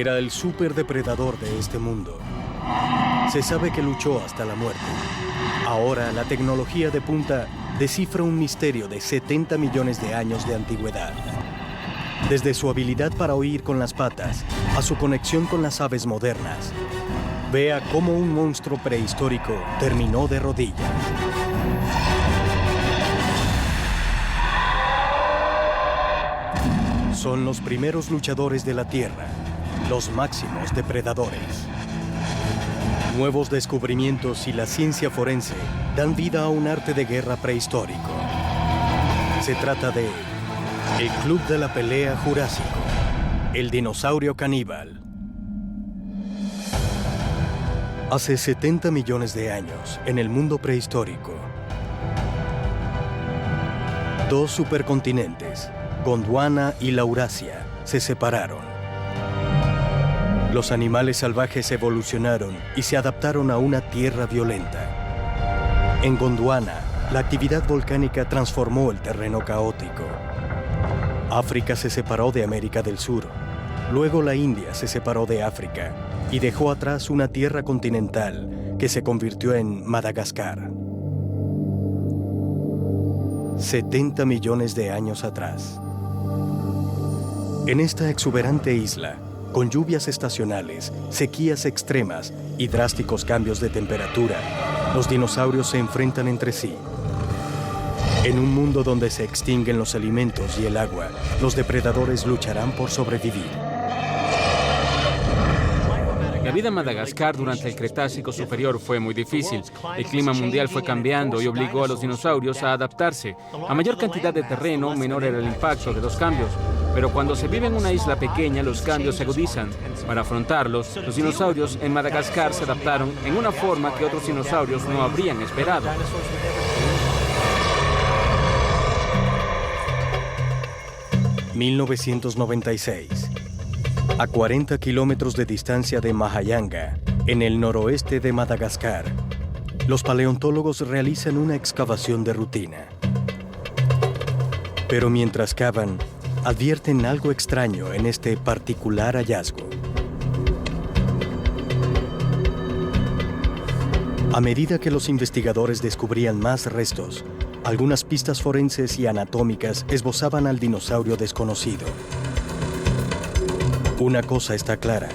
Era el superdepredador de este mundo. Se sabe que luchó hasta la muerte. Ahora la tecnología de punta descifra un misterio de 70 millones de años de antigüedad. Desde su habilidad para oír con las patas a su conexión con las aves modernas, vea cómo un monstruo prehistórico terminó de rodillas. Son los primeros luchadores de la Tierra, los máximos depredadores. Nuevos descubrimientos y la ciencia forense dan vida a un arte de guerra prehistórico. Se trata de el Club de la Pelea Jurásico, el dinosaurio caníbal. Hace 70 millones de años, en el mundo prehistórico, dos supercontinentes, Gondwana y Laurasia, se separaron. Los animales salvajes evolucionaron y se adaptaron a una tierra violenta. En Gondwana, la actividad volcánica transformó el terreno caótico. África se separó de América del Sur. Luego la India se separó de África y dejó atrás una tierra continental que se convirtió en Madagascar. 70 millones de años atrás. En esta exuberante isla, con lluvias estacionales, sequías extremas y drásticos cambios de temperatura, los dinosaurios se enfrentan entre sí. En un mundo donde se extinguen los alimentos y el agua, los depredadores lucharán por sobrevivir. La vida en Madagascar durante el Cretácico Superior fue muy difícil. El clima mundial fue cambiando y obligó a los dinosaurios a adaptarse. A mayor cantidad de terreno, menor era el impacto de los cambios. Pero cuando se vive en una isla pequeña, los cambios se agudizan. Para afrontarlos, los dinosaurios en Madagascar se adaptaron en una forma que otros dinosaurios no habrían esperado. ...1996... A 40 kilómetros de distancia de Mahayanga, en el noroeste de Madagascar, los paleontólogos realizan una excavación de rutina. Pero mientras cavan, advierten algo extraño en este particular hallazgo. A medida que los investigadores descubrían más restos, algunas pistas forenses y anatómicas esbozaban al dinosaurio desconocido. Una cosa está clara: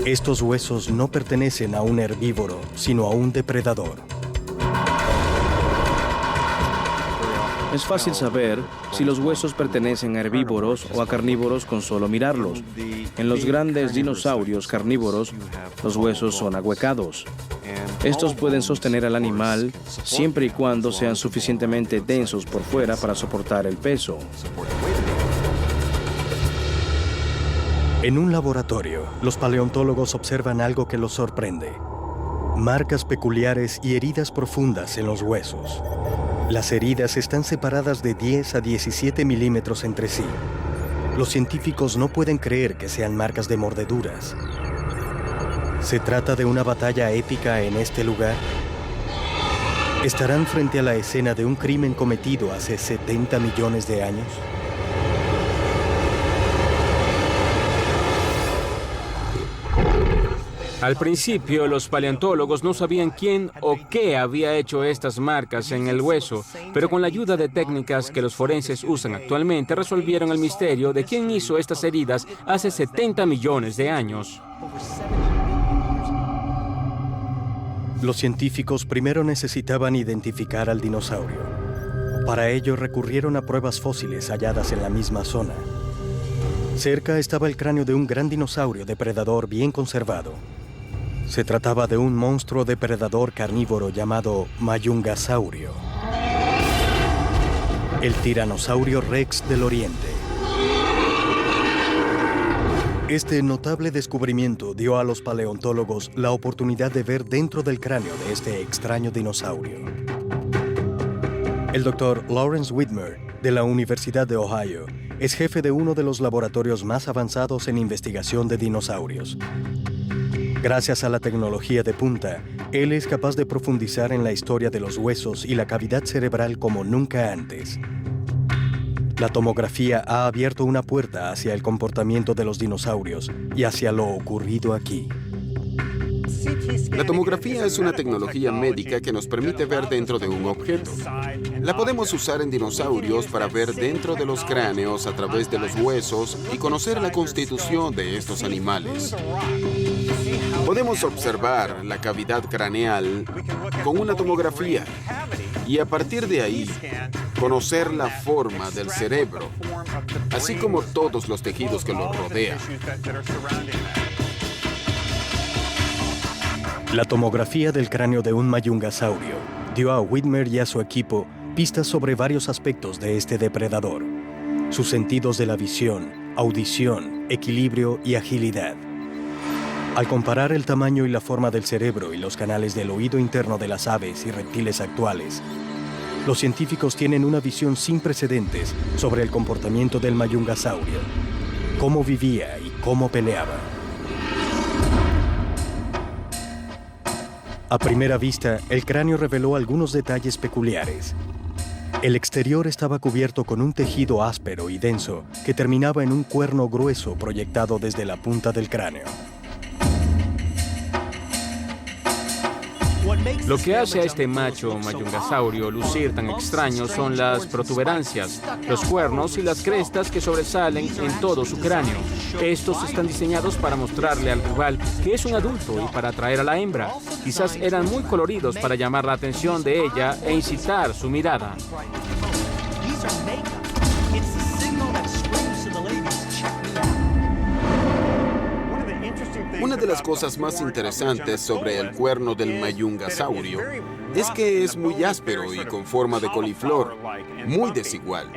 estos huesos no pertenecen a un herbívoro, sino a un depredador. Es fácil saber si los huesos pertenecen a herbívoros o a carnívoros con solo mirarlos. En los grandes dinosaurios carnívoros, los huesos son ahuecados. Estos pueden sostener al animal siempre y cuando sean suficientemente densos por fuera para soportar el peso. En un laboratorio, los paleontólogos observan algo que los sorprende: marcas peculiares y heridas profundas en los huesos. Las heridas están separadas de 10 a 17 milímetros entre sí. Los científicos no pueden creer que sean marcas de mordeduras. ¿Se trata de una batalla épica en este lugar? ¿Estarán frente a la escena de un crimen cometido hace 70 millones de años? Al principio, los paleontólogos no sabían quién o qué había hecho estas marcas en el hueso, pero con la ayuda de técnicas que los forenses usan actualmente, resolvieron el misterio de quién hizo estas heridas hace 70 millones de años. Los científicos primero necesitaban identificar al dinosaurio. Para ello recurrieron a pruebas fósiles halladas en la misma zona. Cerca estaba el cráneo de un gran dinosaurio depredador bien conservado. Se trataba de un monstruo depredador carnívoro llamado Mayungasaurio, el tiranosaurio rex del oriente. Este notable descubrimiento dio a los paleontólogos la oportunidad de ver dentro del cráneo de este extraño dinosaurio. El doctor Lawrence Whitmer, de la Universidad de Ohio, es jefe de uno de los laboratorios más avanzados en investigación de dinosaurios. Gracias a la tecnología de punta, él es capaz de profundizar en la historia de los huesos y la cavidad cerebral como nunca antes. La tomografía ha abierto una puerta hacia el comportamiento de los dinosaurios y hacia lo ocurrido aquí. La tomografía es una tecnología médica que nos permite ver dentro de un objeto. La podemos usar en dinosaurios para ver dentro de los cráneos a través de los huesos y conocer la constitución de estos animales. Podemos observar la cavidad craneal con una tomografía y a partir de ahí conocer la forma del cerebro, así como todos los tejidos que lo rodean. La tomografía del cráneo de un mayungasaurio dio a Whitmer y a su equipo pistas sobre varios aspectos de este depredador: sus sentidos de la visión, audición, equilibrio y agilidad. Al comparar el tamaño y la forma del cerebro y los canales del oído interno de las aves y reptiles actuales, los científicos tienen una visión sin precedentes sobre el comportamiento del mayungasaurio, cómo vivía y cómo peleaba. A primera vista, el cráneo reveló algunos detalles peculiares. El exterior estaba cubierto con un tejido áspero y denso que terminaba en un cuerno grueso proyectado desde la punta del cráneo. Lo que hace a este macho mayungasaurio lucir tan extraño son las protuberancias, los cuernos y las crestas que sobresalen en todo su cráneo. Estos están diseñados para mostrarle al rival que es un adulto y para atraer a la hembra. Quizás eran muy coloridos para llamar la atención de ella e incitar su mirada. Una de las cosas más interesantes sobre el cuerno del mayungasaurio es que es muy áspero y con forma de coliflor, muy desigual.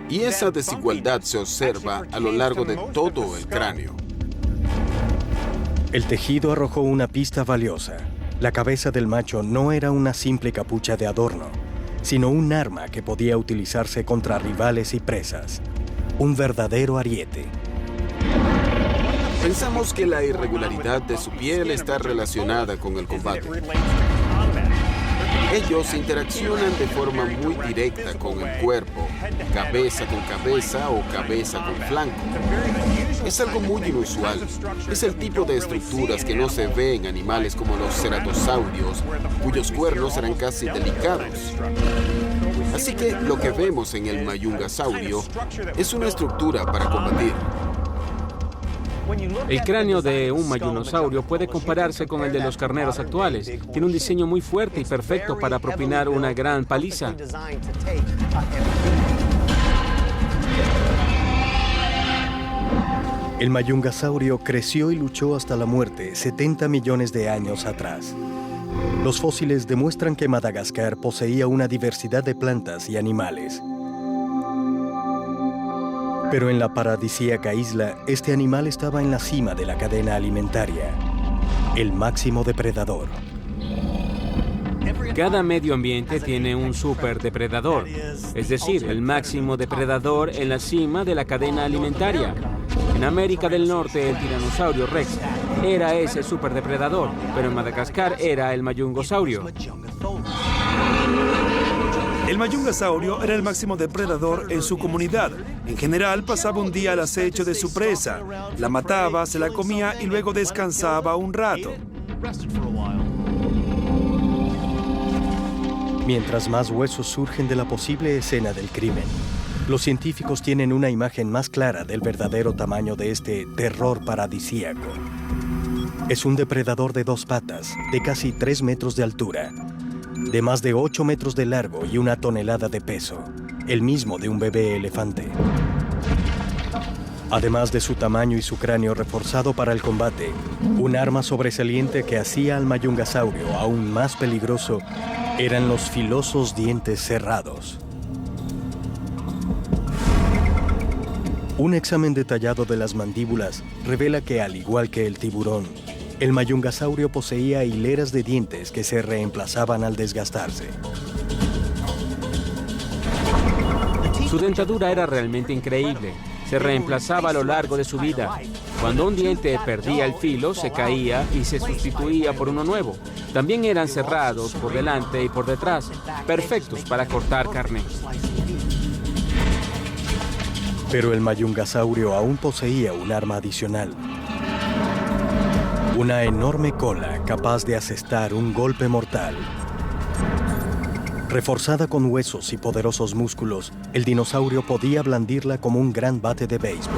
Y esa desigualdad se observa a lo largo de todo el cráneo. El tejido arrojó una pista valiosa. La cabeza del macho no era una simple capucha de adorno, sino un arma que podía utilizarse contra rivales y presas. Un verdadero ariete. Pensamos que la irregularidad de su piel está relacionada con el combate. Ellos interaccionan de forma muy directa con el cuerpo, cabeza con cabeza o cabeza con flanco. Es algo muy inusual. Es el tipo de estructuras que no se ve en animales como los ceratosaurios, cuyos cuernos eran casi delicados. Así que lo que vemos en el mayungasaurio es una estructura para combatir. El cráneo de un mayunosaurio puede compararse con el de los carneros actuales. Tiene un diseño muy fuerte y perfecto para propinar una gran paliza. El mayungasaurio creció y luchó hasta la muerte 70 millones de años atrás. Los fósiles demuestran que Madagascar poseía una diversidad de plantas y animales. Pero en la paradisíaca isla, este animal estaba en la cima de la cadena alimentaria, el máximo depredador. Cada medio ambiente tiene un superdepredador, es decir, el máximo depredador en la cima de la cadena alimentaria. En América del Norte, el tiranosaurio Rex era ese superdepredador, pero en Madagascar era el mayungosaurio. El mayungasaurio era el máximo depredador en su comunidad. En general, pasaba un día al acecho de su presa, la mataba, se la comía y luego descansaba un rato. Mientras más huesos surgen de la posible escena del crimen, los científicos tienen una imagen más clara del verdadero tamaño de este terror paradisíaco. Es un depredador de 2 patas, de casi 3 metros de altura, de más de 8 metros de largo y 1 tonelada de peso, el mismo de un bebé elefante. Además de su tamaño y su cráneo reforzado para el combate, un arma sobresaliente que hacía al mayungasaurio aún más peligroso eran los filosos dientes cerrados. Un examen detallado de las mandíbulas revela que, al igual que el tiburón, el mayungasaurio poseía hileras de dientes que se reemplazaban al desgastarse. Su dentadura era realmente increíble. Se reemplazaba a lo largo de su vida. Cuando un diente perdía el filo, se caía y se sustituía por uno nuevo. También eran cerrados por delante y por detrás, perfectos para cortar carne. Pero el mayungasaurio aún poseía un arma adicional. Una enorme cola capaz de asestar un golpe mortal. Reforzada con huesos y poderosos músculos, el dinosaurio podía blandirla como un gran bate de béisbol.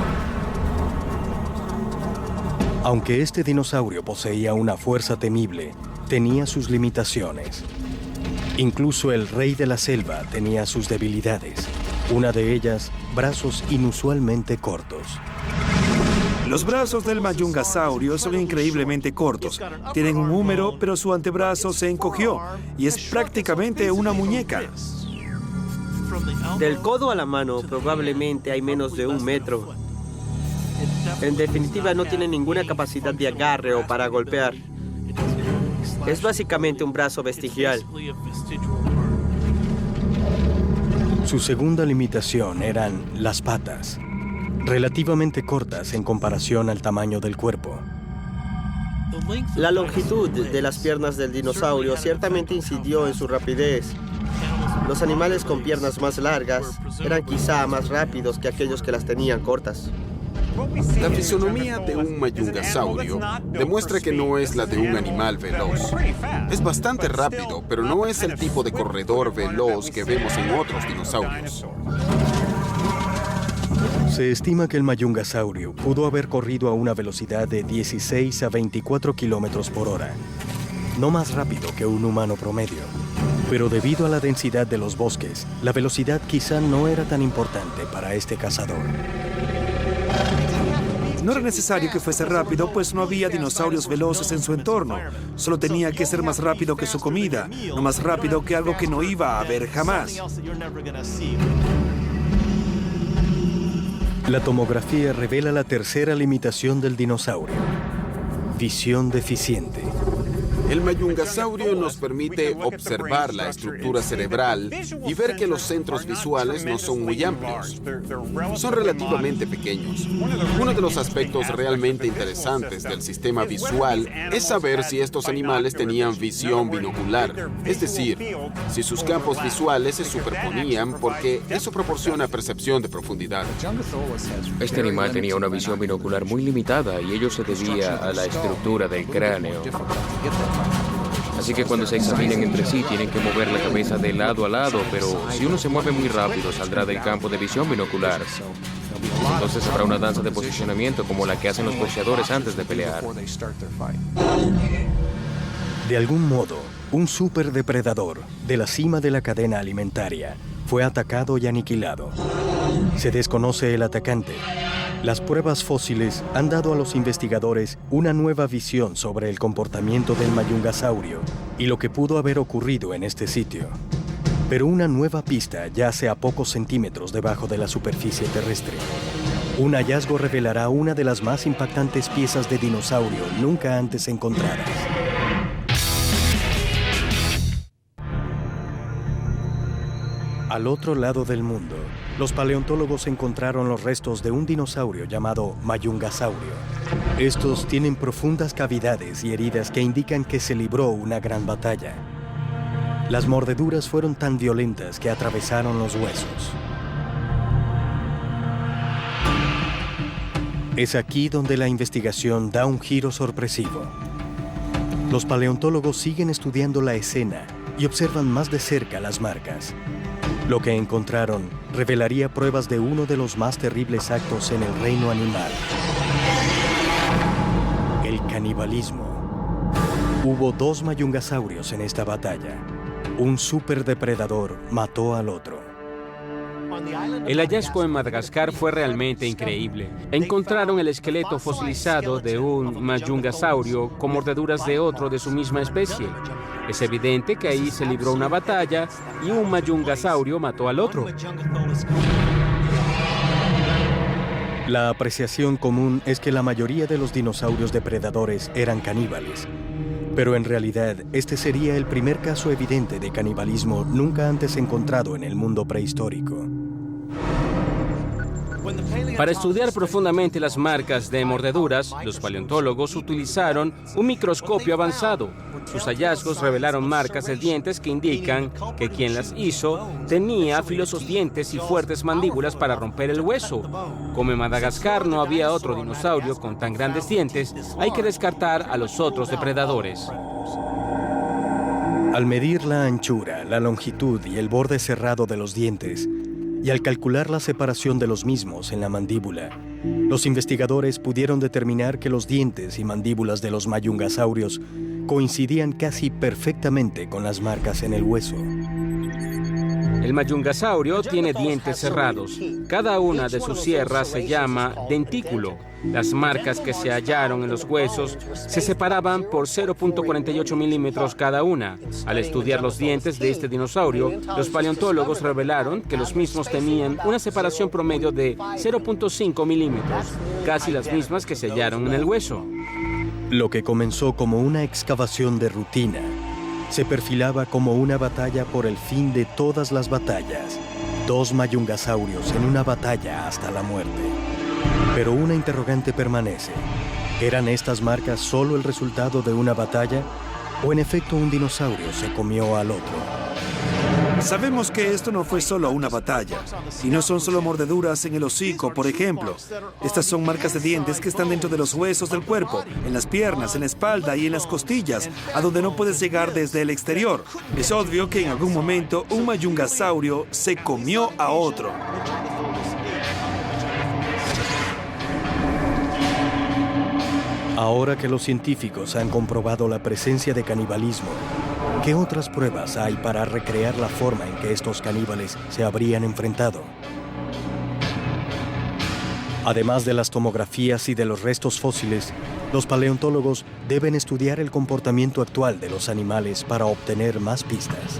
Aunque este dinosaurio poseía una fuerza temible, tenía sus limitaciones. Incluso el rey de la selva tenía sus debilidades. Una de ellas, brazos inusualmente cortos. Los brazos del mayungasaurio son increíblemente cortos. Tienen un húmero, pero su antebrazo se encogió y es prácticamente una muñeca. Del codo a la mano probablemente hay menos de 1 metro. En definitiva, no tiene ninguna capacidad de agarre o para golpear. Es básicamente un brazo vestigial. Su segunda limitación eran las patas, relativamente cortas en comparación al tamaño del cuerpo. La longitud de las piernas del dinosaurio ciertamente incidió en su rapidez. Los animales con piernas más largas eran quizá más rápidos que aquellos que las tenían cortas. La fisonomía de un mayungasaurio demuestra que no es la de un animal veloz. Es bastante rápido, pero no es el tipo de corredor veloz que vemos en otros dinosaurios. Se estima que el mayungasaurio pudo haber corrido a una velocidad de 16 a 24 kilómetros por hora. No más rápido que un humano promedio. Pero debido a la densidad de los bosques, la velocidad quizá no era tan importante para este cazador. No era necesario que fuese rápido, pues no había dinosaurios veloces en su entorno. Solo tenía que ser más rápido que su comida, no más rápido que algo que no iba a ver jamás. La tomografía revela la tercera limitación del dinosaurio: visión deficiente. El mayungasaurio nos permite observar la estructura cerebral y ver que los centros visuales no son muy amplios. Son relativamente pequeños. Uno de los aspectos realmente interesantes del sistema visual es saber si estos animales tenían visión binocular, es decir, si sus campos visuales se superponían, porque eso proporciona percepción de profundidad. Este animal tenía una visión binocular muy limitada y ello se debía a la estructura del cráneo. Así que cuando se examinen entre sí tienen que mover la cabeza de lado a lado, pero si uno se mueve muy rápido saldrá del campo de visión binocular. Entonces habrá una danza de posicionamiento como la que hacen los boxeadores antes de pelear. De algún modo, un superdepredador de la cima de la cadena alimentaria fue atacado y aniquilado. Se desconoce el atacante. Las pruebas fósiles han dado a los investigadores una nueva visión sobre el comportamiento del mayungasaurio y lo que pudo haber ocurrido en este sitio. Pero una nueva pista yace a pocos centímetros debajo de la superficie terrestre. Un hallazgo revelará una de las más impactantes piezas de dinosaurio nunca antes encontradas. Al otro lado del mundo, los paleontólogos encontraron los restos de un dinosaurio llamado mayungasaurio. Estos tienen profundas cavidades y heridas que indican que se libró una gran batalla. Las mordeduras fueron tan violentas que atravesaron los huesos. Es aquí donde la investigación da un giro sorpresivo. Los paleontólogos siguen estudiando la escena y observan más de cerca las marcas. Lo que encontraron revelaría pruebas de uno de los más terribles actos en el reino animal: el canibalismo. Hubo 2 mayungasaurios en esta batalla. Un superdepredador mató al otro. El hallazgo en Madagascar fue realmente increíble. Encontraron el esqueleto fosilizado de un mayungasaurio con mordeduras de otro de su misma especie. Es evidente que ahí se libró una batalla y un mayungasaurio mató al otro. La apreciación común es que la mayoría de los dinosaurios depredadores eran caníbales. Pero en realidad, este sería el primer caso evidente de canibalismo nunca antes encontrado en el mundo prehistórico. Para estudiar profundamente las marcas de mordeduras, los paleontólogos utilizaron un microscopio avanzado. Sus hallazgos revelaron marcas de dientes que indican que quien las hizo tenía filosos dientes y fuertes mandíbulas para romper el hueso. Como en Madagascar no había otro dinosaurio con tan grandes dientes, hay que descartar a los otros depredadores. Al medir la anchura, la longitud y el borde cerrado de los dientes, y al calcular la separación de los mismos en la mandíbula, los investigadores pudieron determinar que los dientes y mandíbulas de los mayungasaurios coincidían casi perfectamente con las marcas en el hueso. El mayungasaurio tiene dientes cerrados. Cada una de sus sierras se llama dentículo. Las marcas que se hallaron en los huesos se separaban por 0.48 milímetros cada una. Al estudiar los dientes de este dinosaurio, los paleontólogos revelaron que los mismos tenían una separación promedio de 0.5 milímetros, casi las mismas que se hallaron en el hueso. Lo que comenzó como una excavación de rutina se perfilaba como una batalla por el fin de todas las batallas. Dos mayungasaurios en una batalla hasta la muerte. Pero una interrogante permanece. ¿Eran estas marcas solo el resultado de una batalla o en efecto un dinosaurio se comió al otro? Sabemos que esto no fue solo una batalla, y no son solo mordeduras en el hocico, por ejemplo. Estas son marcas de dientes que están dentro de los huesos del cuerpo, en las piernas, en la espalda y en las costillas, a donde no puedes llegar desde el exterior. Es obvio que en algún momento un mayungasaurio se comió a otro. Ahora que los científicos han comprobado la presencia de canibalismo, ¿qué otras pruebas hay para recrear la forma en que estos caníbales se habrían enfrentado? Además de las tomografías y de los restos fósiles, los paleontólogos deben estudiar el comportamiento actual de los animales para obtener más pistas.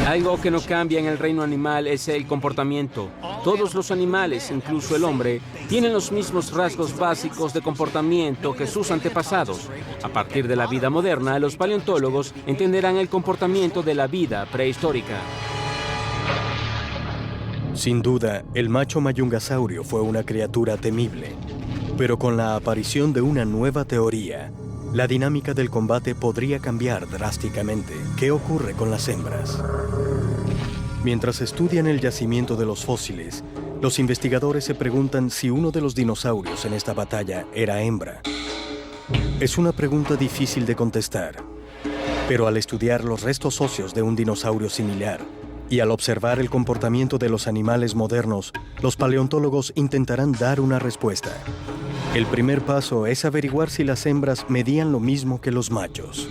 Algo que no cambia en el reino animal es el comportamiento. Todos los animales, incluso el hombre, tienen los mismos rasgos básicos de comportamiento que sus antepasados. A partir de la vida moderna, los paleontólogos entenderán el comportamiento de la vida prehistórica. Sin duda, el macho mayungasaurio fue una criatura temible. Pero con la aparición de una nueva teoría, la dinámica del combate podría cambiar drásticamente. ¿Qué ocurre con las hembras? Mientras estudian el yacimiento de los fósiles, los investigadores se preguntan si uno de los dinosaurios en esta batalla era hembra. Es una pregunta difícil de contestar, pero al estudiar los restos óseos de un dinosaurio similar y al observar el comportamiento de los animales modernos, los paleontólogos intentarán dar una respuesta. El primer paso es averiguar si las hembras medían lo mismo que los machos.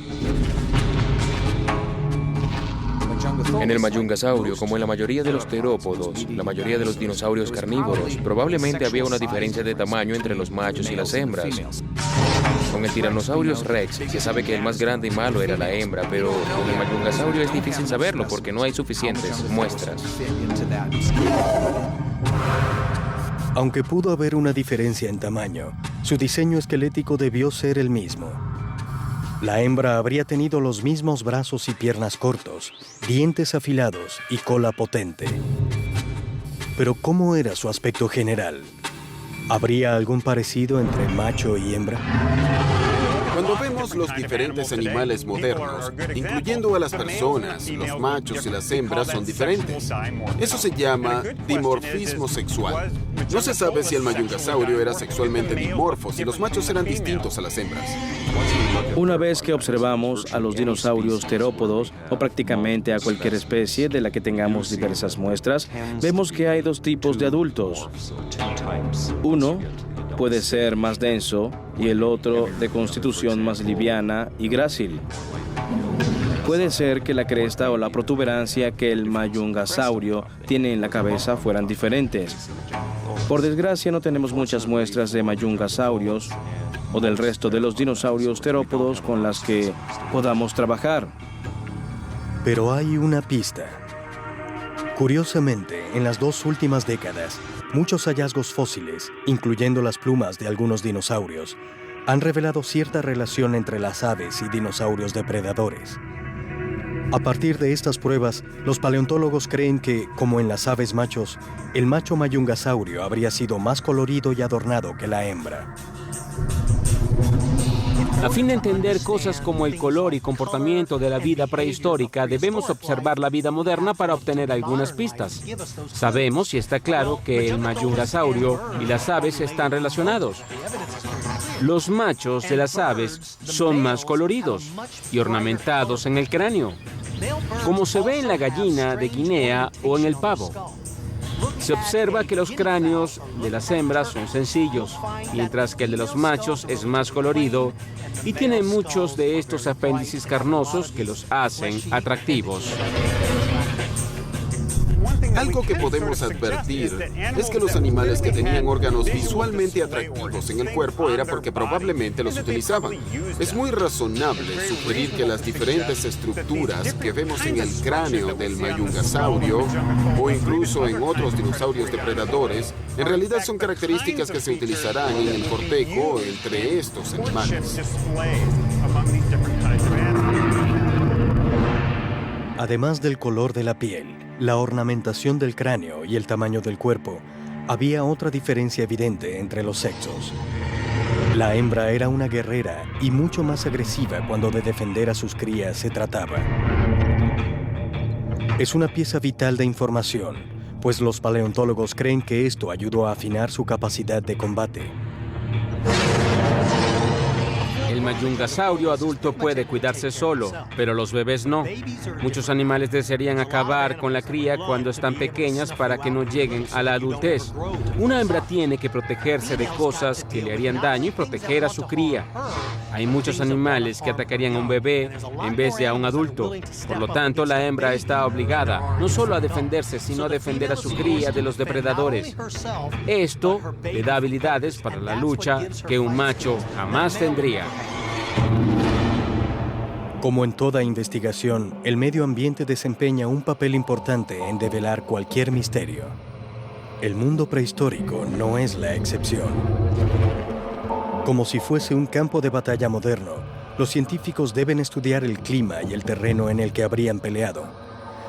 En el mayungasaurio, como en la mayoría de los terópodos, la mayoría de los dinosaurios carnívoros, probablemente había una diferencia de tamaño entre los machos y las hembras. Con el Tyrannosaurus rex se sabe que el más grande y malo era la hembra, pero con el mayungasaurio es difícil saberlo porque no hay suficientes muestras. Aunque pudo haber una diferencia en tamaño, su diseño esquelético debió ser el mismo. La hembra habría tenido los mismos brazos y piernas cortos, dientes afilados y cola potente. Pero ¿cómo era su aspecto general? ¿Habría algún parecido entre macho y hembra? Cuando vemos los diferentes animales modernos, incluyendo a las personas, los machos y las hembras son diferentes. Eso se llama dimorfismo sexual. No se sabe si el mayungasaurio era sexualmente dimorfo, si los machos eran distintos a las hembras. Una vez que observamos a los dinosaurios terópodos, o prácticamente a cualquier especie de la que tengamos diversas muestras, vemos que hay dos tipos de adultos. Uno puede ser más denso y el otro de constitución más liviana y grácil. Puede ser que la cresta o la protuberancia que el mayungasaurio tiene en la cabeza fueran diferentes. Por desgracia, no tenemos muchas muestras de mayungasaurios o del resto de los dinosaurios terópodos con las que podamos trabajar. Pero hay una pista. Curiosamente, en las 2 últimas décadas, muchos hallazgos fósiles, incluyendo las plumas de algunos dinosaurios, han revelado cierta relación entre las aves y dinosaurios depredadores. A partir de estas pruebas, los paleontólogos creen que, como en las aves machos, el macho mayungasaurio habría sido más colorido y adornado que la hembra. A fin de entender cosas como el color y comportamiento de la vida prehistórica, debemos observar la vida moderna para obtener algunas pistas. Sabemos y está claro que el mayungasaurio y las aves están relacionados. Los machos de las aves son más coloridos y ornamentados en el cráneo, como se ve en la gallina de Guinea o en el pavo. Se observa que los cráneos de las hembras son sencillos, mientras que el de los machos es más colorido y tiene muchos de estos apéndices carnosos que los hacen atractivos. Algo que podemos advertir es que los animales que tenían órganos visualmente atractivos en el cuerpo era porque probablemente los utilizaban. Es muy razonable sugerir que las diferentes estructuras que vemos en el cráneo del mayungasaurio o incluso en otros dinosaurios depredadores en realidad son características que se utilizarán en el cortejo entre estos animales. Además del color de la piel, la ornamentación del cráneo y el tamaño del cuerpo, había otra diferencia evidente entre los sexos. La hembra era una guerrera y mucho más agresiva cuando de defender a sus crías se trataba. Es una pieza vital de información, pues los paleontólogos creen que esto ayudó a afinar su capacidad de combate. El mayungasaurio adulto puede cuidarse solo, pero los bebés no. Muchos animales desearían acabar con la cría cuando están pequeñas para que no lleguen a la adultez. Una hembra tiene que protegerse de cosas que le harían daño y proteger a su cría. Hay muchos animales que atacarían a un bebé en vez de a un adulto. Por lo tanto, la hembra está obligada no solo a defenderse, sino a defender a su cría de los depredadores. Esto le da habilidades para la lucha que un macho jamás tendría. Como en toda investigación, el medio ambiente desempeña un papel importante en develar cualquier misterio. El mundo prehistórico no es la excepción. Como si fuese un campo de batalla moderno, los científicos deben estudiar el clima y el terreno en el que habrían peleado.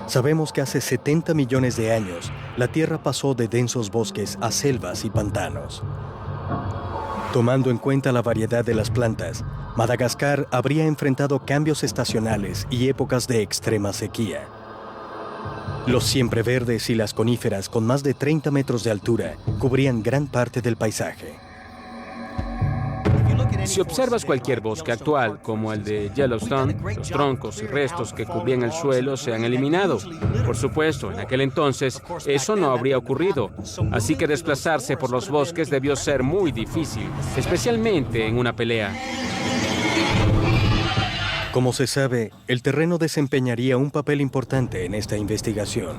Sabemos que hace 70 millones de años, la Tierra pasó de densos bosques a selvas y pantanos. Tomando en cuenta la variedad de las plantas, Madagascar habría enfrentado cambios estacionales y épocas de extrema sequía. Los siempreverdes y las coníferas con más de 30 metros de altura cubrían gran parte del paisaje. Si observas cualquier bosque actual, como el de Yellowstone, los troncos y restos que cubrían el suelo se han eliminado. Por supuesto, en aquel entonces eso no habría ocurrido, así que desplazarse por los bosques debió ser muy difícil, especialmente en una pelea. Como se sabe, el terreno desempeñaría un papel importante en esta investigación.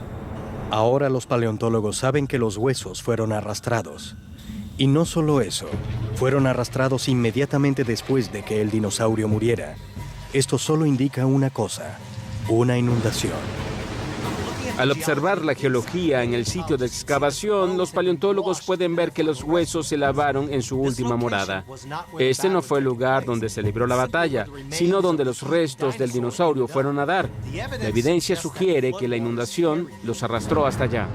Ahora los paleontólogos saben que los huesos fueron arrastrados. Y no solo eso, fueron arrastrados inmediatamente después de que el dinosaurio muriera. Esto solo indica una cosa: una inundación. Al observar la geología en el sitio de excavación, los paleontólogos pueden ver que los huesos se lavaron en su última morada. Este no fue el lugar donde se libró la batalla, sino donde los restos del dinosaurio fueron a dar. La evidencia sugiere que la inundación los arrastró hasta allá.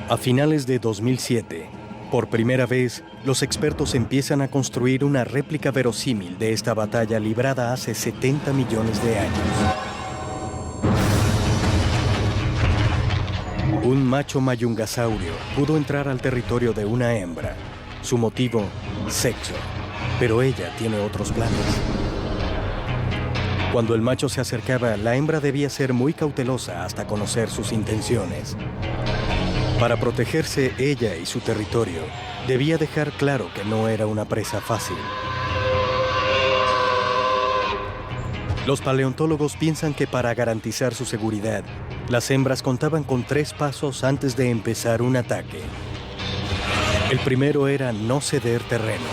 A finales de 2007, por primera vez, los expertos empiezan a construir una réplica verosímil de esta batalla librada hace 70 millones de años. Un macho mayungasaurio pudo entrar al territorio de una hembra. Su motivo, sexo. Pero ella tiene otros planes. Cuando el macho se acercaba, la hembra debía ser muy cautelosa hasta conocer sus intenciones. Para protegerse ella y su territorio, debía dejar claro que no era una presa fácil. Los paleontólogos piensan que para garantizar su seguridad, las hembras contaban con 3 pasos antes de empezar un ataque. El primero era no ceder terreno.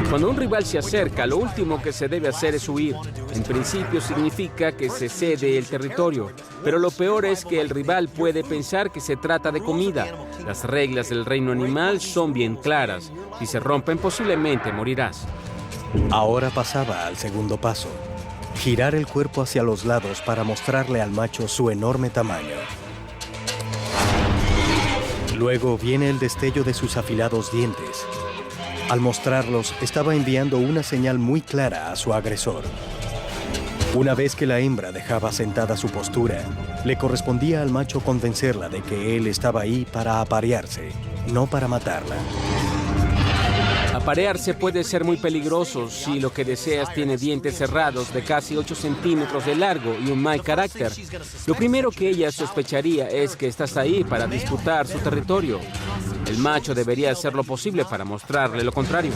Cuando un rival se acerca, lo último que se debe hacer es huir. En principio significa que se cede el territorio, pero lo peor es que el rival puede pensar que se trata de comida. Las reglas del reino animal son bien claras. Si se rompen, posiblemente morirás. Ahora pasaba al segundo paso: girar el cuerpo hacia los lados para mostrarle al macho su enorme tamaño. Luego viene el destello de sus afilados dientes. Al mostrarlos, estaba enviando una señal muy clara a su agresor. Una vez que la hembra dejaba sentada su postura, le correspondía al macho convencerla de que él estaba ahí para aparearse, no para matarla. Aparearse puede ser muy peligroso si lo que deseas tiene dientes cerrados de casi 8 centímetros de largo y un mal carácter. Lo primero que ella sospecharía es que estás ahí para disputar su territorio. El macho debería hacer lo posible para mostrarle lo contrario.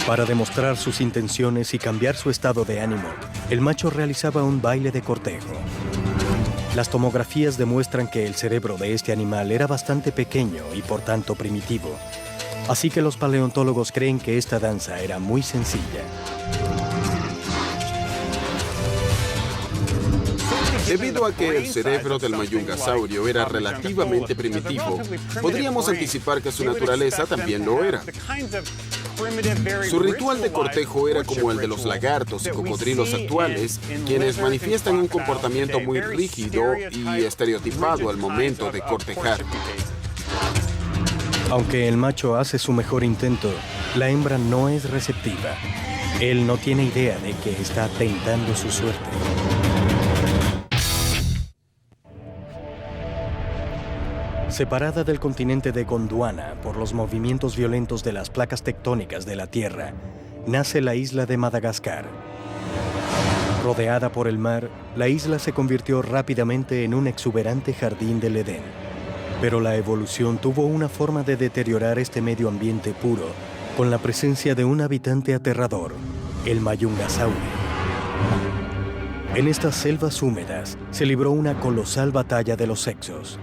Para demostrar sus intenciones y cambiar su estado de ánimo, el macho realizaba un baile de cortejo. Las tomografías demuestran que el cerebro de este animal era bastante pequeño y por tanto primitivo. Así que los paleontólogos creen que esta danza era muy sencilla. Debido a que el cerebro del mayungasaurio era relativamente primitivo, podríamos anticipar que su naturaleza también lo era. Su ritual de cortejo era como el de los lagartos y cocodrilos actuales, quienes manifiestan un comportamiento muy rígido y estereotipado al momento de cortejar. Aunque el macho hace su mejor intento, la hembra no es receptiva. Él no tiene idea de que está tentando su suerte. Separada del continente de Gondwana por los movimientos violentos de las placas tectónicas de la Tierra, nace la isla de Madagascar. Rodeada por el mar, la isla se convirtió rápidamente en un exuberante jardín del Edén. Pero la evolución tuvo una forma de deteriorar este medio ambiente puro, con la presencia de un habitante aterrador, el mayungasaurio. En estas selvas húmedas se libró una colosal batalla de los sexos.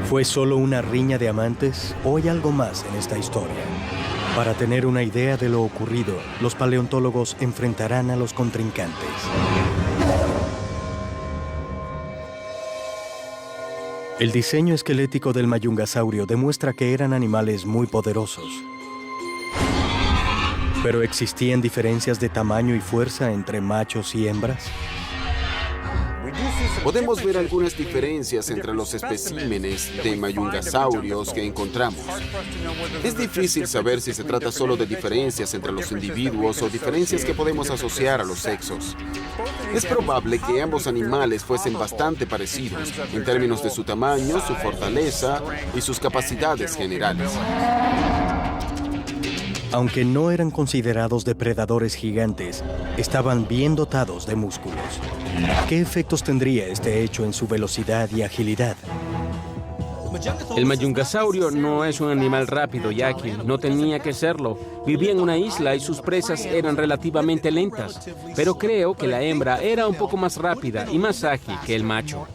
¿Fue solo una riña de amantes o hay algo más en esta historia? Para tener una idea de lo ocurrido, los paleontólogos enfrentarán a los contrincantes. El diseño esquelético del mayungasaurio demuestra que eran animales muy poderosos. ¿Pero existían diferencias de tamaño y fuerza entre machos y hembras? Podemos ver algunas diferencias entre los especímenes de mayungasaurios que encontramos. Es difícil saber si se trata solo de diferencias entre los individuos o diferencias que podemos asociar a los sexos. Es probable que ambos animales fuesen bastante parecidos en términos de su tamaño, su fortaleza y sus capacidades generales. Aunque no eran considerados depredadores gigantes, estaban bien dotados de músculos. ¿Qué efectos tendría este hecho en su velocidad y agilidad? El mayungasaurio no es un animal rápido y ágil, no tenía que serlo. Vivía en una isla y sus presas eran relativamente lentas, pero creo que la hembra era un poco más rápida y más ágil que el macho.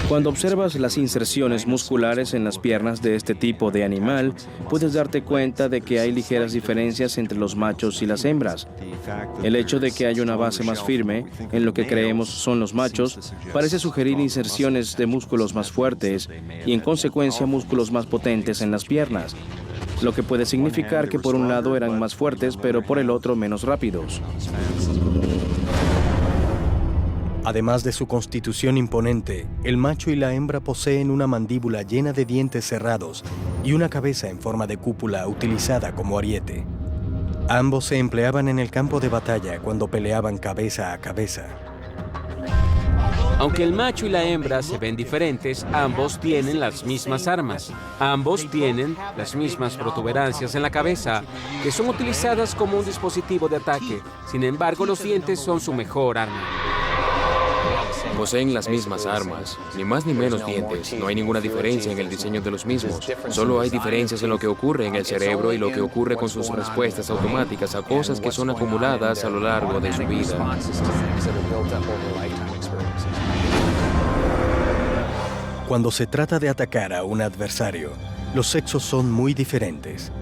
Cuando observas las inserciones musculares en las piernas de este tipo de animal, puedes darte cuenta de que hay ligeras diferencias entre los machos y las hembras. El hecho de que haya una base más firme, en lo que creemos son los machos, parece sugerir inserciones de músculos más fuertes y en consecuencia músculos más potentes en las piernas, lo que puede significar que por un lado eran más fuertes, pero por el otro menos rápidos. Además de su constitución imponente, el macho y la hembra poseen una mandíbula llena de dientes cerrados y una cabeza en forma de cúpula utilizada como ariete. Ambos se empleaban en el campo de batalla cuando peleaban cabeza a cabeza. Aunque el macho y la hembra se ven diferentes, ambos tienen las mismas armas. Ambos tienen las mismas protuberancias en la cabeza, que son utilizadas como un dispositivo de ataque. Sin embargo, los dientes son su mejor arma. Poseen las mismas armas, ni más ni menos dientes. No hay ninguna diferencia en el diseño de los mismos. Solo hay diferencias en lo que ocurre en el cerebro y lo que ocurre con sus respuestas automáticas a cosas que son acumuladas a lo largo de su vida. Cuando se trata de atacar a un adversario, los sexos son muy diferentes.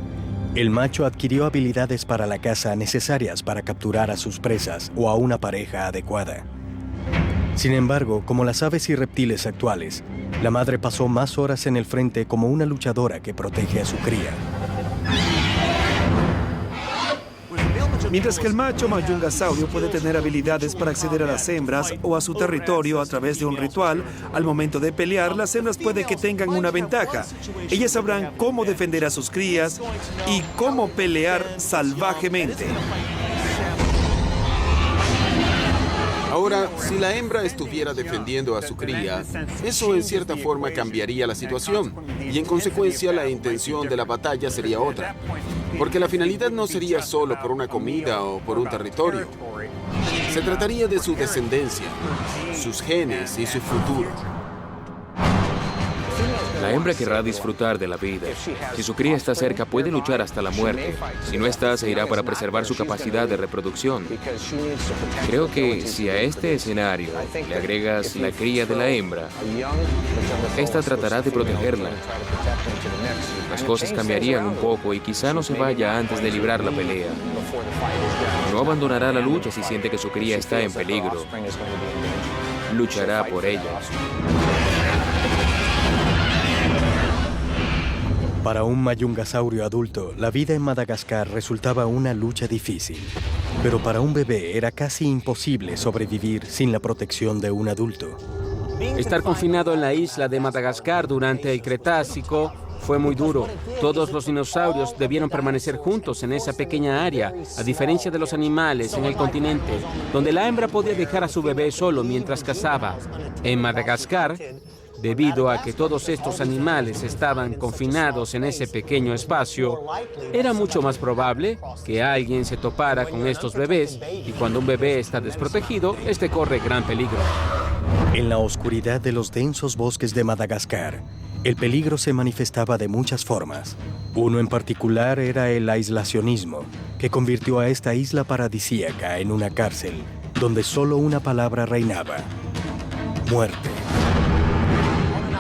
El macho adquirió habilidades para la caza necesarias para capturar a sus presas o a una pareja adecuada. Sin embargo, como las aves y reptiles actuales, la madre pasó más horas en el frente como una luchadora que protege a su cría. Mientras que el macho mayungasaurio puede tener habilidades para acceder a las hembras o a su territorio a través de un ritual, al momento de pelear, las hembras puede que tengan una ventaja. Ellas sabrán cómo defender a sus crías y cómo pelear salvajemente. Ahora, si la hembra estuviera defendiendo a su cría, eso en cierta forma cambiaría la situación y en consecuencia la intención de la batalla sería otra, porque la finalidad no sería solo por una comida o por un territorio. Se trataría de su descendencia, sus genes y su futuro. La hembra querrá disfrutar de la vida. Si su cría está cerca, puede luchar hasta la muerte. Si no está, se irá para preservar su capacidad de reproducción. Creo que si a este escenario le agregas la cría de la hembra, esta tratará de protegerla. Las cosas cambiarían un poco y quizá no se vaya antes de librar la pelea. No abandonará la lucha si siente que su cría está en peligro. Luchará por ella. Para un mayungasaurio adulto, la vida en Madagascar resultaba una lucha difícil. Pero para un bebé era casi imposible sobrevivir sin la protección de un adulto. Estar confinado en la isla de Madagascar durante el Cretácico fue muy duro. Todos los dinosaurios debieron permanecer juntos en esa pequeña área, a diferencia de los animales en el continente, donde la hembra podía dejar a su bebé solo mientras cazaba. En Madagascar, debido a que todos estos animales estaban confinados en ese pequeño espacio, era mucho más probable que alguien se topara con estos bebés, y cuando un bebé está desprotegido, este corre gran peligro. En la oscuridad de los densos bosques de Madagascar, el peligro se manifestaba de muchas formas. Uno en particular era el aislacionismo, que convirtió a esta isla paradisíaca en una cárcel, donde solo una palabra reinaba: muerte.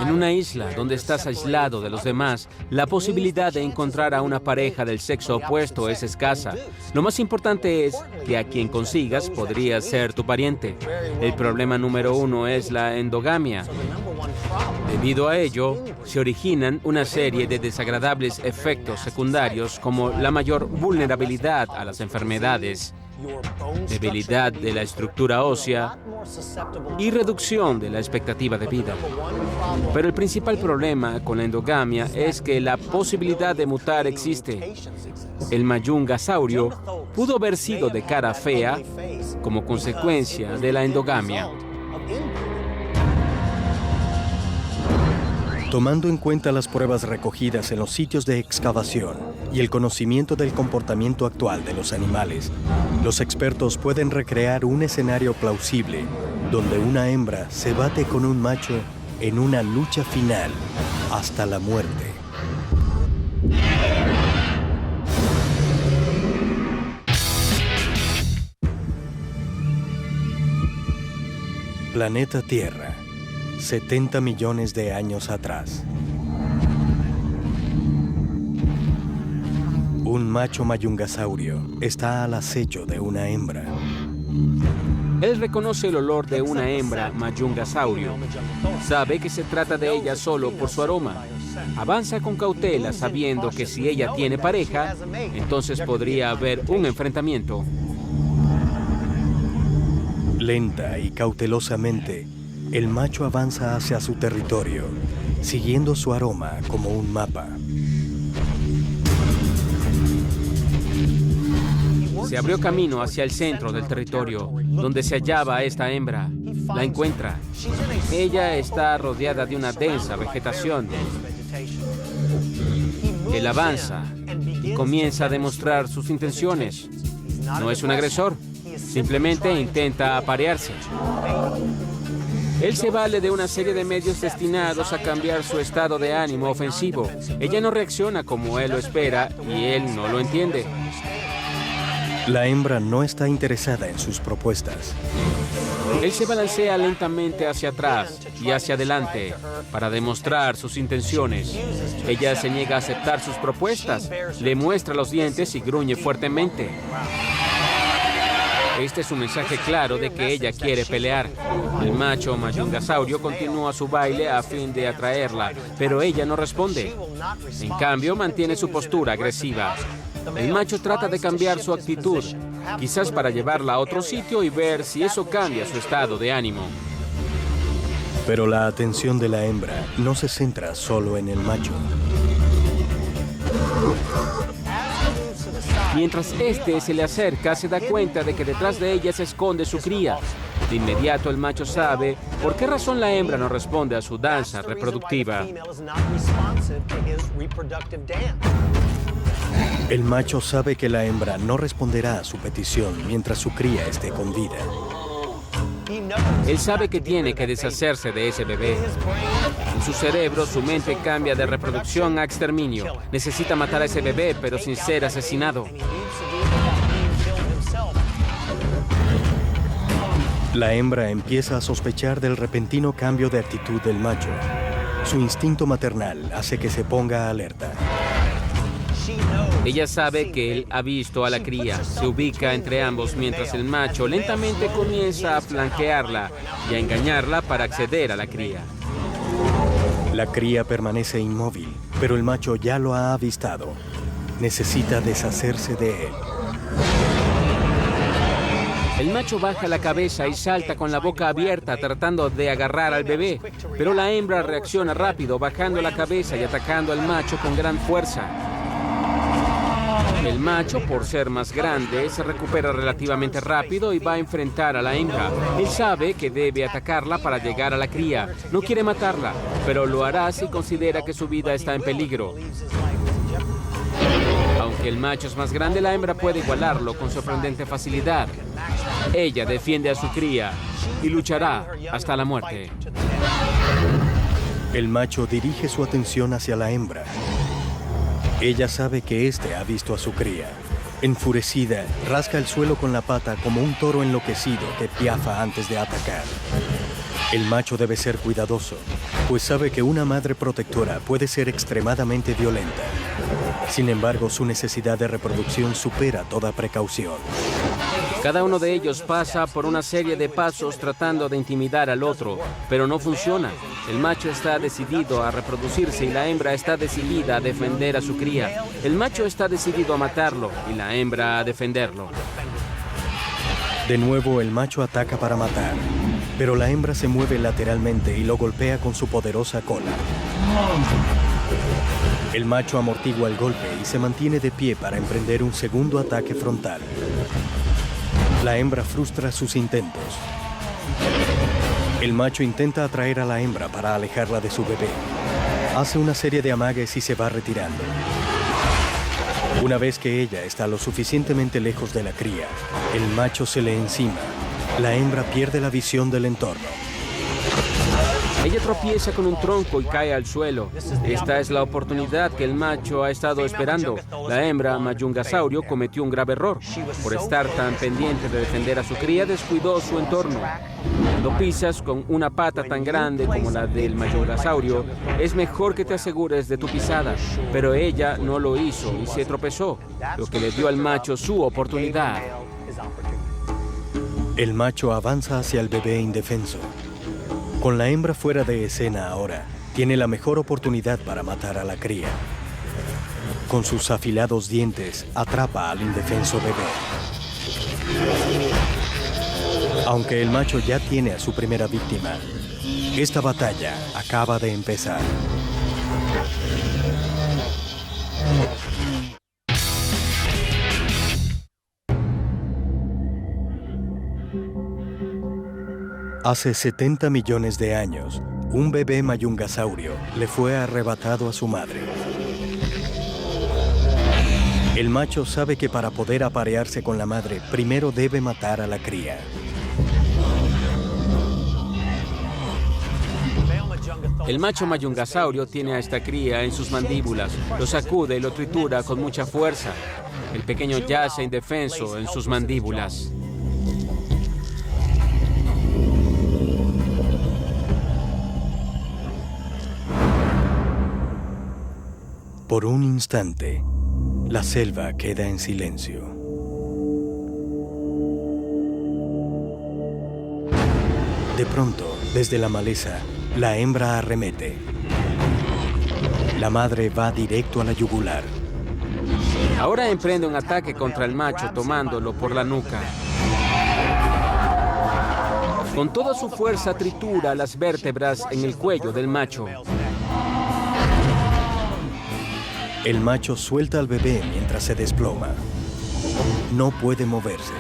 En una isla donde estás aislado de los demás, la posibilidad de encontrar a una pareja del sexo opuesto es escasa. Lo más importante es que a quien consigas podría ser tu pariente. El problema número uno es la endogamia. Debido a ello, se originan una serie de desagradables efectos secundarios como la mayor vulnerabilidad a las enfermedades, debilidad de la estructura ósea y reducción de la expectativa de vida. Pero el principal problema con la endogamia es que la posibilidad de mutar existe. El mayungasaurio pudo haber sido de cara fea como consecuencia de la endogamia. Tomando en cuenta las pruebas recogidas en los sitios de excavación y el conocimiento del comportamiento actual de los animales, los expertos pueden recrear un escenario plausible donde una hembra se bate con un macho en una lucha final hasta la muerte. Planeta Tierra, 70 millones de años atrás. Un macho mayungasaurio está al acecho de una hembra. Él reconoce el olor de una hembra mayungasaurio. Sabe que se trata de ella solo por su aroma. Avanza con cautela sabiendo que si ella tiene pareja, entonces podría haber un enfrentamiento. Lenta y cautelosamente, el macho avanza hacia su territorio, siguiendo su aroma como un mapa. Se abrió camino hacia el centro del territorio, donde se hallaba esta hembra. La encuentra. Ella está rodeada de una densa vegetación. Él avanza y comienza a demostrar sus intenciones. No es un agresor, simplemente intenta aparearse. Él se vale de una serie de medios destinados a cambiar su estado de ánimo ofensivo. Ella no reacciona como él lo espera y él no lo entiende. La hembra no está interesada en sus propuestas. Él se balancea lentamente hacia atrás y hacia adelante para demostrar sus intenciones. Ella se niega a aceptar sus propuestas, le muestra los dientes y gruñe fuertemente. Este es un mensaje claro de que ella quiere pelear. El macho mayungasaurio continúa su baile a fin de atraerla, pero ella no responde. En cambio, mantiene su postura agresiva. El macho trata de cambiar su actitud, quizás para llevarla a otro sitio y ver si eso cambia su estado de ánimo. Pero la atención de la hembra no se centra solo en el macho. Mientras este se le acerca, se da cuenta de que detrás de ella se esconde su cría. De inmediato el macho sabe por qué razón la hembra no responde a su danza reproductiva. El macho sabe que la hembra no responderá a su petición mientras su cría esté con vida. Él sabe que tiene que deshacerse de ese bebé. En su cerebro, su mente cambia de reproducción a exterminio. Necesita matar a ese bebé, pero sin ser asesinado. La hembra empieza a sospechar del repentino cambio de actitud del macho. Su instinto maternal hace que se ponga alerta. Ella sabe que él ha visto a la cría. Se ubica entre ambos mientras el macho lentamente comienza a flanquearla y a engañarla para acceder a la cría. La cría permanece inmóvil, pero el macho ya lo ha avistado. Necesita deshacerse de él. El macho baja la cabeza y salta con la boca abierta tratando de agarrar al bebé, pero la hembra reacciona rápido, bajando la cabeza y atacando al macho con gran fuerza. El macho, por ser más grande, se recupera relativamente rápido y va a enfrentar a la hembra. Él sabe que debe atacarla para llegar a la cría. No quiere matarla, pero lo hará si considera que su vida está en peligro. Aunque el macho es más grande, la hembra puede igualarlo con sorprendente facilidad. Ella defiende a su cría y luchará hasta la muerte. El macho dirige su atención hacia la hembra. Ella sabe que éste ha visto a su cría. Enfurecida, rasca el suelo con la pata como un toro enloquecido que piafa antes de atacar. El macho debe ser cuidadoso, pues sabe que una madre protectora puede ser extremadamente violenta. Sin embargo, su necesidad de reproducción supera toda precaución. Cada uno de ellos pasa por una serie de pasos tratando de intimidar al otro, pero no funciona. El macho está decidido a reproducirse y la hembra está decidida a defender a su cría. El macho está decidido a matarlo y la hembra a defenderlo. De nuevo, el macho ataca para matar, pero la hembra se mueve lateralmente y lo golpea con su poderosa cola. El macho amortigua el golpe y se mantiene de pie para emprender un segundo ataque frontal. La hembra frustra sus intentos. El macho intenta atraer a la hembra para alejarla de su bebé. Hace una serie de amagues y se va retirando. Una vez que ella está lo suficientemente lejos de la cría, el macho se le encima. La hembra pierde la visión del entorno. Ella tropieza con un tronco y cae al suelo. Esta es la oportunidad que el macho ha estado esperando. La hembra mayungasaurio cometió un grave error. Por estar tan pendiente de defender a su cría, descuidó su entorno. Cuando pisas con una pata tan grande como la del mayungasaurio, es mejor que te asegures de tu pisada. Pero ella no lo hizo y se tropezó, lo que le dio al macho su oportunidad. El macho avanza hacia el bebé indefenso. Con la hembra fuera de escena ahora, tiene la mejor oportunidad para matar a la cría. Con sus afilados dientes, atrapa al indefenso bebé. Aunque el macho ya tiene a su primera víctima, esta batalla acaba de empezar. Hace 70 millones de años, un bebé mayungasaurio le fue arrebatado a su madre. El macho sabe que para poder aparearse con la madre, primero debe matar a la cría. El macho mayungasaurio tiene a esta cría en sus mandíbulas, lo sacude y lo tritura con mucha fuerza. El pequeño yace indefenso en sus mandíbulas. Por un instante, la selva queda en silencio. De pronto, desde la maleza, la hembra arremete. La madre va directo a la yugular. Ahora emprende un ataque contra el macho tomándolo por la nuca. Con toda su fuerza tritura las vértebras en el cuello del macho. El macho suelta al bebé mientras se desploma. No puede moverse.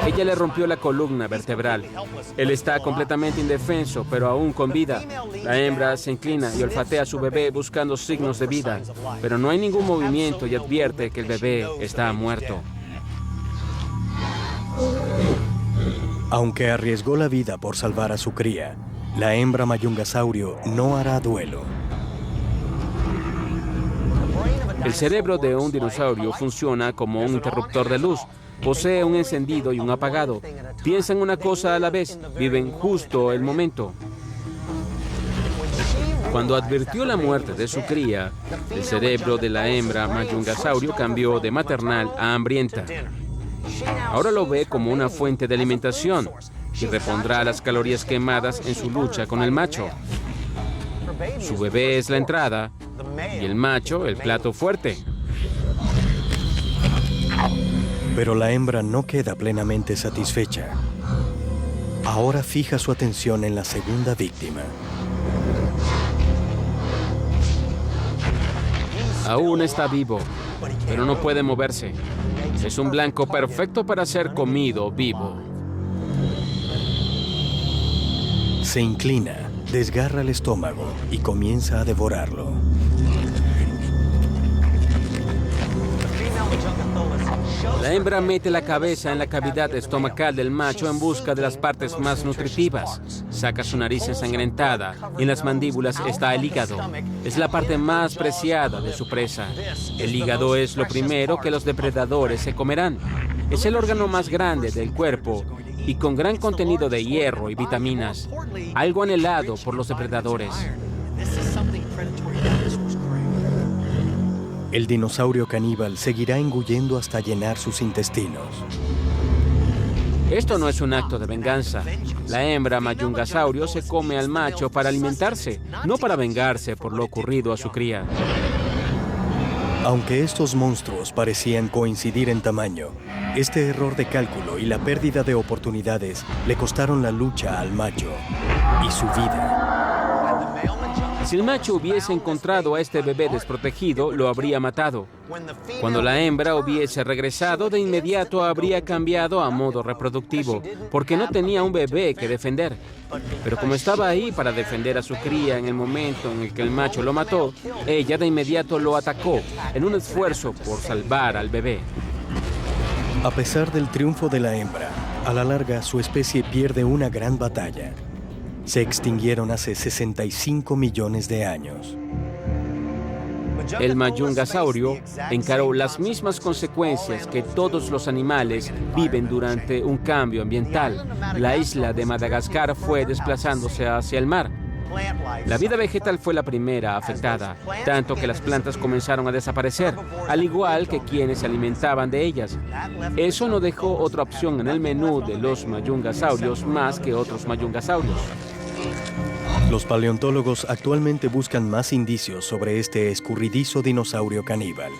Ella le rompió la columna vertebral. Él está completamente indefenso, pero aún con vida. La hembra se inclina y olfatea a su bebé buscando signos de vida, pero no hay ningún movimiento y advierte que el bebé está muerto. Aunque arriesgó la vida por salvar a su cría, la hembra mayungasaurio no hará duelo. El cerebro de un dinosaurio funciona como un interruptor de luz. Posee un encendido y un apagado. Piensan una cosa a la vez, viven justo el momento. Cuando advirtió la muerte de su cría, el cerebro de la hembra mayungasaurio cambió de maternal a hambrienta. Ahora lo ve como una fuente de alimentación y repondrá las calorías quemadas en su lucha con el macho. Su bebé es la entrada y el macho el plato fuerte. Pero la hembra no queda plenamente satisfecha. Ahora fija su atención en la segunda víctima. Aún está vivo, pero no puede moverse. Es un blanco perfecto para ser comido vivo. Se inclina, desgarra el estómago y comienza a devorarlo. La hembra mete la cabeza en la cavidad estomacal del macho en busca de las partes más nutritivas. Saca su nariz ensangrentada y en las mandíbulas está el hígado. Es la parte más preciada de su presa. El hígado es lo primero que los depredadores se comerán. Es el órgano más grande del cuerpo y con gran contenido de hierro y vitaminas, algo anhelado por los depredadores. El dinosaurio caníbal seguirá engullendo hasta llenar sus intestinos. Esto no es un acto de venganza. La hembra mayungasaurio se come al macho para alimentarse, no para vengarse por lo ocurrido a su cría. Aunque estos monstruos parecían coincidir en tamaño, este error de cálculo y la pérdida de oportunidades le costaron la lucha al macho y su vida. Si el macho hubiese encontrado a este bebé desprotegido, lo habría matado. Cuando la hembra hubiese regresado, de inmediato habría cambiado a modo reproductivo, porque no tenía un bebé que defender. Pero como estaba ahí para defender a su cría en el momento en el que el macho lo mató, ella de inmediato lo atacó en un esfuerzo por salvar al bebé. A pesar del triunfo de la hembra, a la larga su especie pierde una gran batalla. Se extinguieron hace 65 millones de años. El mayungasaurio encaró las mismas consecuencias que todos los animales viven durante un cambio ambiental. La isla de Madagascar fue desplazándose hacia el mar. La vida vegetal fue la primera afectada, tanto que las plantas comenzaron a desaparecer, al igual que quienes se alimentaban de ellas. Eso no dejó otra opción en el menú de los mayungasaurios más que otros mayungasaurios. Los paleontólogos actualmente buscan más indicios sobre este escurridizo dinosaurio caníbal.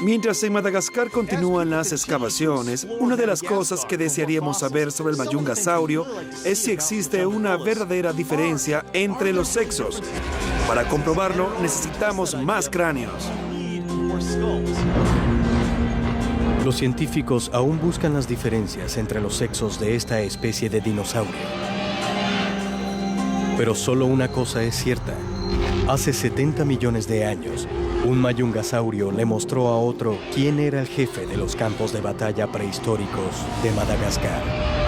Mientras en Madagascar continúan las excavaciones, una de las cosas que desearíamos saber sobre el mayungasaurio es si existe una verdadera diferencia entre los sexos. Para comprobarlo, necesitamos más cráneos. Los científicos aún buscan las diferencias entre los sexos de esta especie de dinosaurio. Pero solo una cosa es cierta. Hace 70 millones de años, un mayungasaurio le mostró a otro quién era el jefe de los campos de batalla prehistóricos de Madagascar.